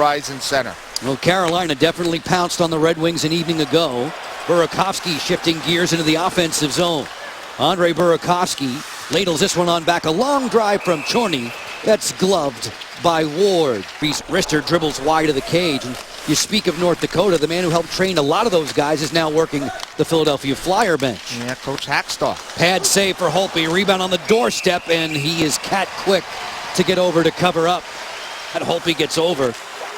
Verizon Center. Well, Carolina definitely pounced on the Red Wings an evening ago. Burakovsky shifting gears into the offensive zone. Andre Burakovsky ladles this one on back. A long drive from Chorny. That's gloved by Ward. Rister dribbles wide of the cage. And you speak of North Dakota, the man who helped train a lot of those guys is now working the Philadelphia Flyer bench. Yeah, Coach Hackstall. Pad save for Holtby. Rebound on the doorstep, and he is cat quick to get over to cover up. And Holtby gets over.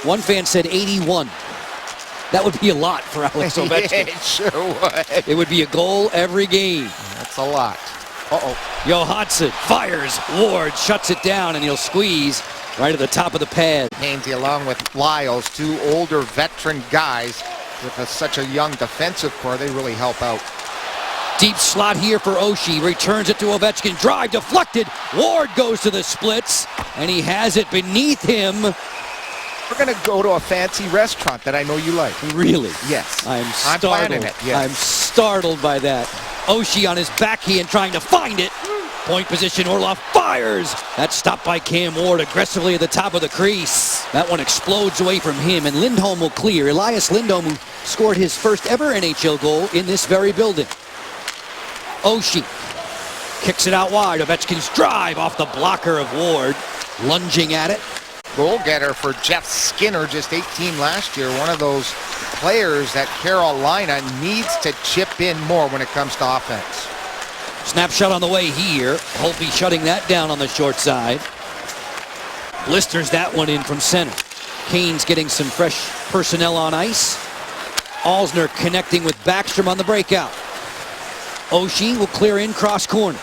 One fan said 81. That would be a lot for Alex Ovechkin. It sure would. It would be a goal every game. That's a lot. Uh-oh. Johansson fires. Ward shuts it down, and he'll squeeze right at the top of the pad. Hainsey along with Lyles, two older veteran guys with such a young defensive core. They really help out. Deep slot here for Oshie. Returns it to Ovechkin. Drive deflected. Ward goes to the splits, and he has it beneath him. We're going to go to a fancy restaurant that I know you like. Really? Yes. I'm I'm startled. planning it, yes. I'm startled by that. Oshie on his backhand trying to find it. Point position, Orlov fires. That's stopped by Cam Ward aggressively at the top of the crease. That one explodes away from him, and Lindholm will clear. Elias Lindholm, who scored his first ever NHL goal in this very building. Oshie kicks it out wide. Ovechkin's drive off the blocker of Ward. Lunging at it. Goal-getter for Jeff Skinner, just 18 last year. One of those players that Carolina needs to chip in more when it comes to offense. Snapshot on the way here. Holtby shutting that down on the short side. Blisters that one in from center. Kane's getting some fresh personnel on ice. Alzner connecting with Backstrom on the breakout. Oshie will clear in cross corner.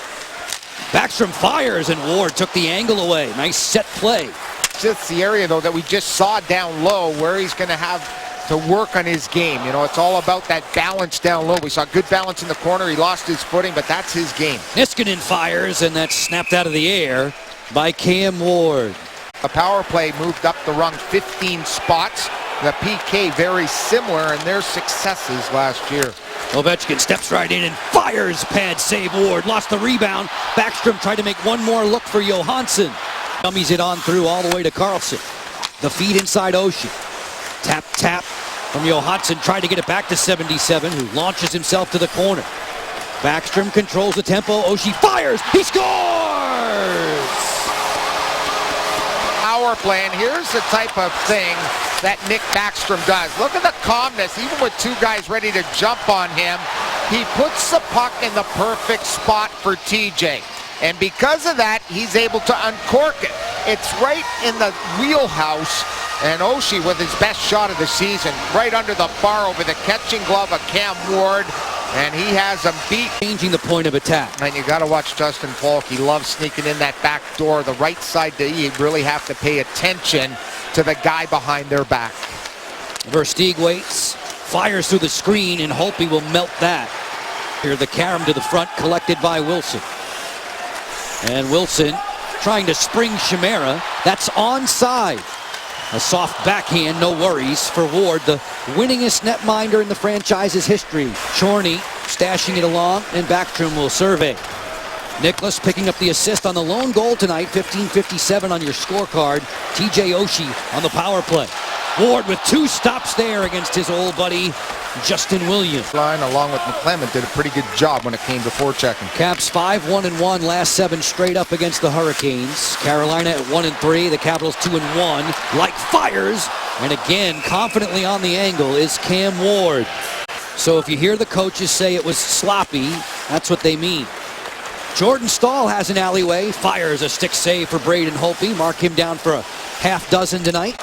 Backstrom fires, and Ward took the angle away. Nice set play. It's the area, though, that we just saw down low where he's going to have to work on his game. You know, it's all about that balance down low. We saw good balance in the corner. He lost his footing, but that's his game. Niskanen fires, and that's snapped out of the air by Cam Ward. A power play moved up the rung 15 spots. The PK very similar in their successes last year. Ovechkin steps right in and fires. Pad save. Ward lost the rebound. Backstrom tried to make one more look for Johansson. Dummies it on through all the way to Carlson. The feed inside Oshie. Tap, tap from Johansson. Tried to get it back to 77, who launches himself to the corner. Backstrom controls the tempo. Oshie fires. He scores! Power play, and here's the type of thing that Nick Backstrom does. Look at the calmness, even with two guys ready to jump on him. He puts the puck in the perfect spot for TJ. And because of that, he's able to uncork it. It's right in the wheelhouse. And Oshie with his best shot of the season, right under the bar over the catching glove of Cam Ward. And he has him beat. Changing the point of attack. And you got to watch Justin Falk. He loves sneaking in that back door, the right side. You really have to pay attention to the guy behind their back. Versteeg waits, fires through the screen, and Holtby will melt that. Here the carom to the front, collected by Wilson. And Wilson trying to spring Chimera. That's onside. A soft backhand, no worries for Ward, the winningest netminder in the franchise's history. Chorny stashing it along, and Backstrom will survey. Nicholas picking up the assist on the lone goal tonight, 15:57 on your scorecard. TJ Oshie on the power play. Ward with two stops there against his old buddy, Justin Williams. Line along with McClement did a pretty good job when it came to forechecking. Caps 5-1-1, last 7 straight up against the Hurricanes. Carolina at 1-3, the Capitals 2-1. Like fires, and again confidently on the angle is Cam Ward. So if you hear the coaches say it was sloppy, that's what they mean. Jordan Staal has an alleyway, fires a stick save for Braden Holtby. Mark him down for a half dozen tonight.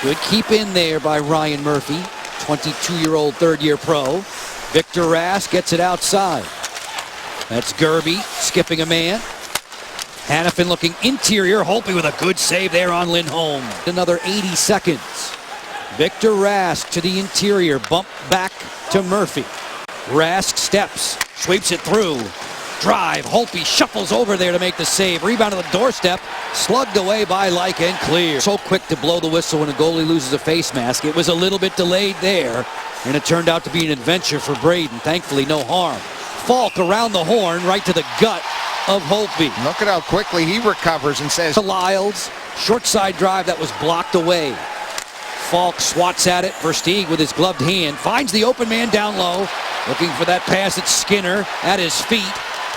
Good keep in there by Ryan Murphy, 22-year-old third-year pro. Victor Rask gets it outside. That's Gerby skipping a man. Hanifin looking interior. Holtby with a good save there on Lindholm. Another 80 seconds. Victor Rask to the interior. Bump back to Murphy. Rask steps. Sweeps it through. Drive. Holtby shuffles over there to make the save. Rebound on the doorstep. Slugged away by Like and clear. So quick to blow the whistle when a goalie loses a face mask. It was a little bit delayed there, and it turned out to be an adventure for Braden. Thankfully, no harm. Falk around the horn, right to the gut of Holtby. Look at how quickly he recovers and says to Lyles. Short side drive that was blocked away. Falk swats at it. Versteeg with his gloved hand finds the open man down low. Looking for that pass. It's Skinner at his feet.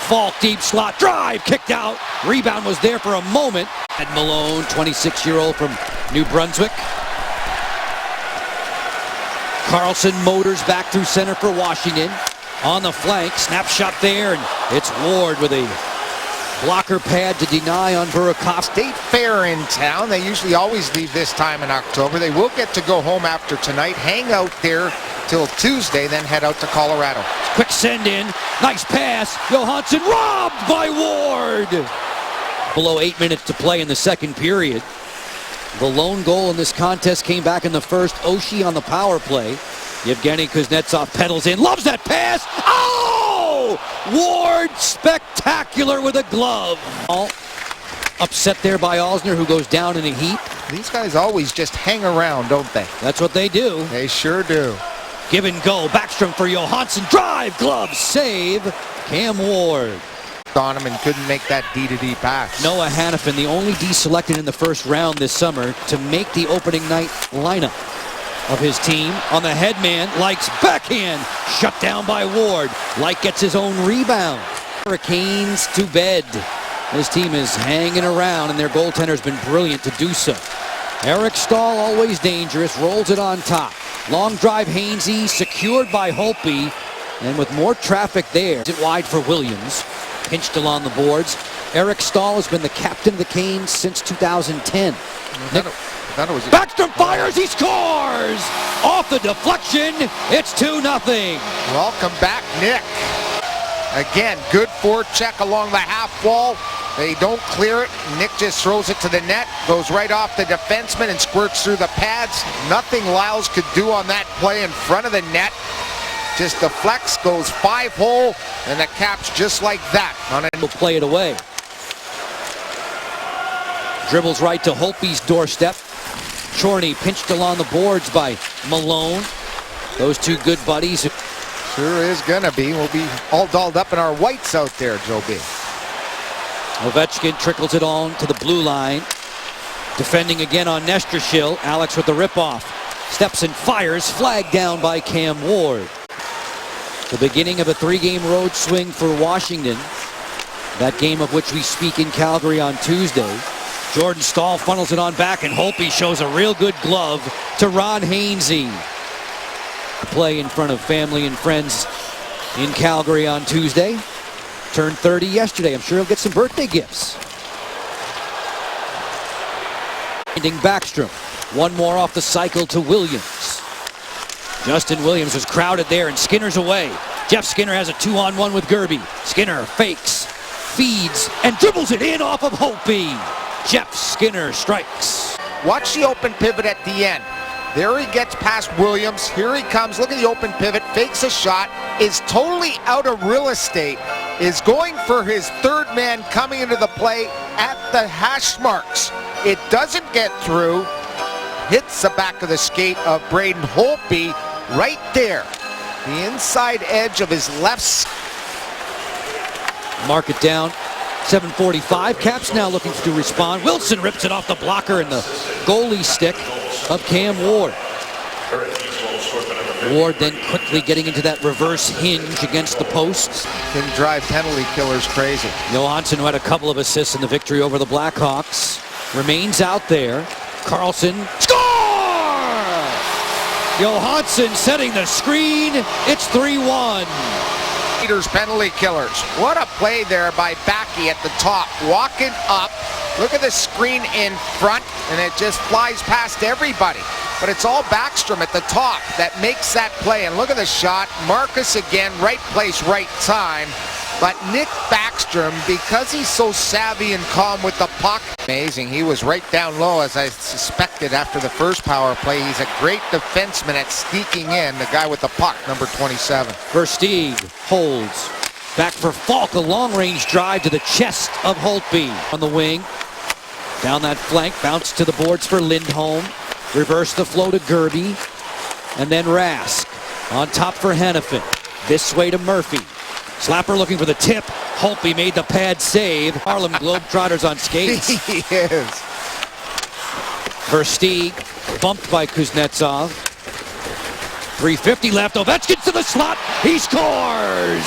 Falk deep slot drive kicked out. Rebound was there for a moment. Ed Malone, 26-year-old from New Brunswick. Carlson motors back through center for Washington. On the flank, snapshot there, and it's Ward with a blocker pad to deny on Burakovsky. State Fair in town. They usually always leave this time in October. They will get to go home after tonight, hang out there till Tuesday, then head out to Colorado. Quick send in, nice pass. Johansson robbed by Ward. Below 8 minutes to play in the second period. The lone goal in this contest came back in the first. Oshie on the power play. Yevgeny Kuznetsov pedals in, loves that pass. Oh! Ward spectacular with a glove. All upset there by Alzner, who goes down in a heap. These guys always just hang around, don't they? That's what they do. They sure do. Give and go. Backstrom for Johansson. Drive, glove, save. Cam Ward. Donovan couldn't make that D-to-D pass. Noah Hannafin, the only D selected in the first round this summer to make the opening night lineup of his team. On the headman, Likes backhand. Shut down by Ward. Like gets his own rebound. Hurricanes to bed. His team is hanging around, and their goaltender's been brilliant to do so. Eric Stahl, always dangerous, rolls it on top. Long drive, Hainsey, secured by Holtby. And with more traffic there, it wide for Williams. Pinched along the boards. Eric Stahl has been the captain of the Canes since 2010. Backstrom fires, he scores! Off the deflection, it's 2-0. Welcome back, Nick. Again, good forecheck along the half wall. They don't clear it. Nick just throws it to the net, goes right off the defenseman and squirts through the pads. Nothing Lyles could do on that play in front of the net. Just deflects, goes 5-hole, and the Caps just like that. Will play it away. Dribbles right to Holtby's doorstep. Chorney pinched along the boards by Malone. Those two good buddies. Sure is gonna be. We'll be all dolled up in our whites out there, Joe B. Ovechkin trickles it on to the blue line. Defending again on Nestershil. Alex with the ripoff. Steps and fires. Flagged down by Cam Ward. The beginning of a 3-game road swing for Washington. That game of which we speak in Calgary on Tuesday. Jordan Stahl funnels it on back, and Holtby shows a real good glove to Ron Hainsey. Play in front of family and friends in Calgary on Tuesday. Turned 30 yesterday. I'm sure he'll get some birthday gifts. Ending Backstrom. One more off the cycle to Williams. Justin Williams was crowded there, and Skinner's away. Jeff Skinner has a 2-on-1 with Gerby. Skinner fakes, feeds, and dribbles it in off of Holtby. Jeff Skinner strikes. Watch the open pivot at the end. There he gets past Williams. Here he comes. Look at the open pivot. Fakes a shot. Is totally out of real estate. Is going for his third man coming into the play at the hash marks. It doesn't get through. Hits the back of the skate of Braden Holtby right there. The inside edge of his left. Mark it down. 7:45. Caps now looking to respond. Wilson rips it off the blocker and the goalie stick of Cam Ward. Ward then quickly getting into that reverse hinge against the posts. Can drive penalty killers crazy. Johansson, who had a couple of assists in the victory over the Blackhawks, remains out there. Carlson, score! Johansson setting the screen. It's 3-1. Peters penalty killers. What a play there by Backy at the top. Walking up. Look at the screen in front, and it just flies past everybody. But it's all Backstrom at the top that makes that play. And look at the shot. Marcus again, right place, right time. But Nick Backstrom, because he's so savvy and calm with the puck, amazing. He was right down low, as I suspected after the first power play. He's a great defenseman at sneaking in, the guy with the puck, number 27. Versteeg holds. Back for Falk, a long-range drive to the chest of Holtby. On the wing, down that flank, bounce to the boards for Lindholm. Reverse the flow to Gerby, and then Rask. On top for Hannafin. This way to Murphy. Slapper looking for the tip. Holtby made the pad save. Harlem Globetrotters on skates. He is. Versteeg Bumped by Kuznetsov. 3:50 left. Ovechkin to the slot. He scores!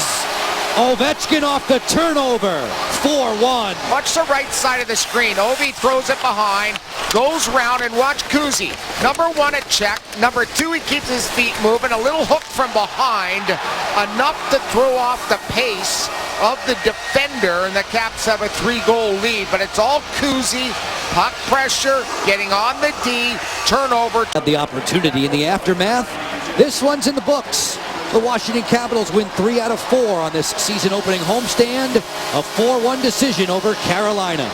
Ovechkin off the turnover. 4-1. Watch the right side of the screen. Ovi throws it behind, goes round, and watch Kuzi. Number one, a check. Number two, he keeps his feet moving. A little hook from behind, enough to throw off the pace of the defender, and the Caps have a 3-goal lead. But it's all Kuzi, puck pressure, getting on the D, turnover. Had the opportunity in the aftermath. This one's in the books. The Washington Capitals win 3 out of 4 on this season opening homestand. A 4-1 decision over Carolina.